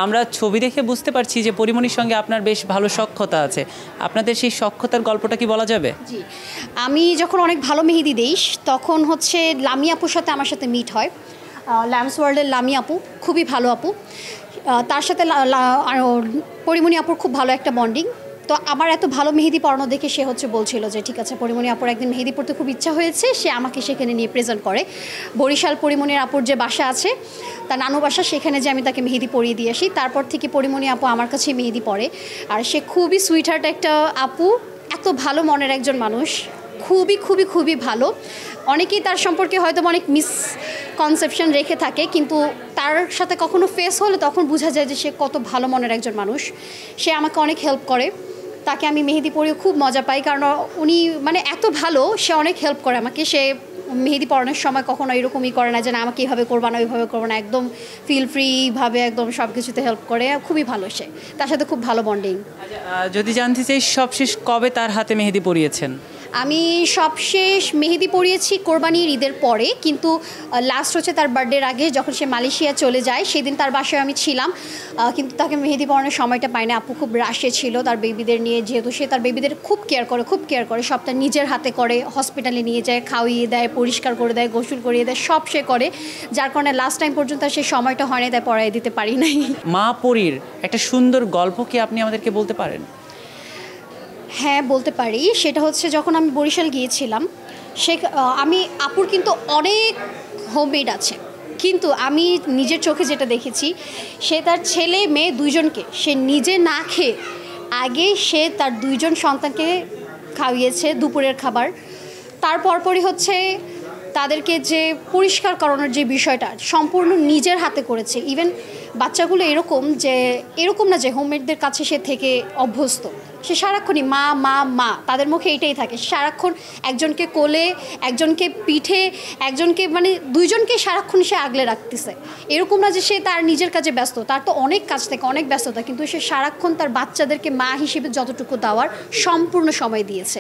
আমরা ছবি দেখে বুঝতে পারছি যে পরিমণির সঙ্গে আপনার বেশ ভালো সখ্যতা আছে। আপনাদের সেই সখ্যতার গল্পটা কি বলা যাবে? জি, আমি যখন অনেক ভালো মেহেদি দেই তখন হচ্ছে লামি আপুর সাথে আমার সাথে মিট হয়। ল্যাম্পস ওয়ার্ল্ডের লামি আপু খুবই ভালো আপু, তার সাথে পরিমণি আপুর খুব ভালো একটা বন্ডিং। তো আমার এত ভালো মেহেদি পড়ানো দেখে সে হচ্ছে বলছিল যে ঠিক আছে, পরিমণি আপুর একদিন মেহেদি পড়তে খুব ইচ্ছা হয়েছে, সে আমাকে সেখানে নিয়ে প্রেজেন্ট করে। বরিশাল পরিমণির আপুর যে বাসা আছে, তার নানু বাসা, সেখানে যে আমি তাকে মেহেদি পরিয়ে দিয়ে আসি। তারপর থেকে পরিমণি আপু আমার কাছে মেহেদি পড়ে। আর সে খুবই সুইট হার্ট একটা আপু, এত ভালো মনের একজন মানুষ, খুবই খুবই খুবই ভালো। অনেকেই তার সম্পর্কে হয়তো অনেক মিসকনসেপশন রেখে থাকে, কিন্তু তার সাথে কখনো ফেস হলে তখন বোঝা যায় যে সে কত ভালো মনের একজন মানুষ। সে আমাকে অনেক হেল্প করে, তাকে আমি মেহেদি পরিয়ে খুব মজা পাই, কারণ উনি মানে এত ভালো, সে অনেক হেল্প করে আমাকে। সে মেহেদি পড়ানোর সময় কখনো এরকমই করে না যে না আমাকে এইভাবে করবা না ওইভাবে করবো না, একদম ফিল ফ্রিভাবে একদম সব কিছুতে হেল্প করে। খুবই ভালো, সে তার সাথে খুব ভালো বন্ডিং। যদি জানতে চাই সবশেষ কবে তার হাতে মেহেদি পরিয়েছেন? আমি সবশেষ মেহেদি পরিয়েছি কোরবানির ঈদের পরে, কিন্তু লাস্ট হচ্ছে তার বার্থডের আগে, যখন সে মালয়েশিয়া চলে যায় সেদিন তার বাসায় আমি ছিলাম, কিন্তু তাকে মেহেদি পরানোর সময়টা পাই না। আপু খুব রাশে ছিল তার বেবিদের নিয়ে, যেহেতু সে তার বেবিদের খুব কেয়ার করে, সবটা নিজের হাতে করে, হসপিটালে নিয়ে যায়, খাওয়িয়ে দেয়, পরিষ্কার করে দেয়, গোসল করিয়ে দেয়, সব সে করে, যার কারণে লাস্ট টাইম পর্যন্ত সে সময়টা হয়নি, তাই পড়াই দিতে পারি নাই। মা পরীর একটা সুন্দর গল্প কি আপনি আমাদেরকে বলতে পারেন? হ্যাঁ, বলতে পারি। সেটা হচ্ছে যখন আমি বরিশাল গিয়েছিলাম, আমি আপুর কিন্তু অনেক হোমমেড আছে, কিন্তু আমি নিজের চোখে যেটা দেখেছি, সে তার ছেলে মেয়ে দুইজনকে সে নিজে না খেয়ে আগে সে তার দুইজন সন্তানকে খাইয়েছে দুপুরের খাবার। তার পরপরই হচ্ছে তাদেরকে যে পরিষ্কার করানোর যে বিষয়টা সম্পূর্ণ নিজের হাতে করেছে। ইভেন বাচ্চাগুলো এরকম না যে হোমমেডদের কাছে সে থেকে অভ্যস্ত, সে সারাক্ষণই মা মা মা, তাদের মুখে এইটাই থাকে। সারাক্ষণ একজনকে কোলে, একজনকে পিঠে, একজনকে মানে দুইজনকে সারাক্ষণ সে আগলে রাখতেছে। এরকম না যে সে তার নিজের কাজে ব্যস্ত, তার তো অনেক কাজ থেকে অনেক ব্যস্ততা, কিন্তু সে সারাক্ষণ তার বাচ্চাদেরকে মা হিসেবে যতটুকু দেওয়ার সম্পূর্ণ সময় দিয়েছে।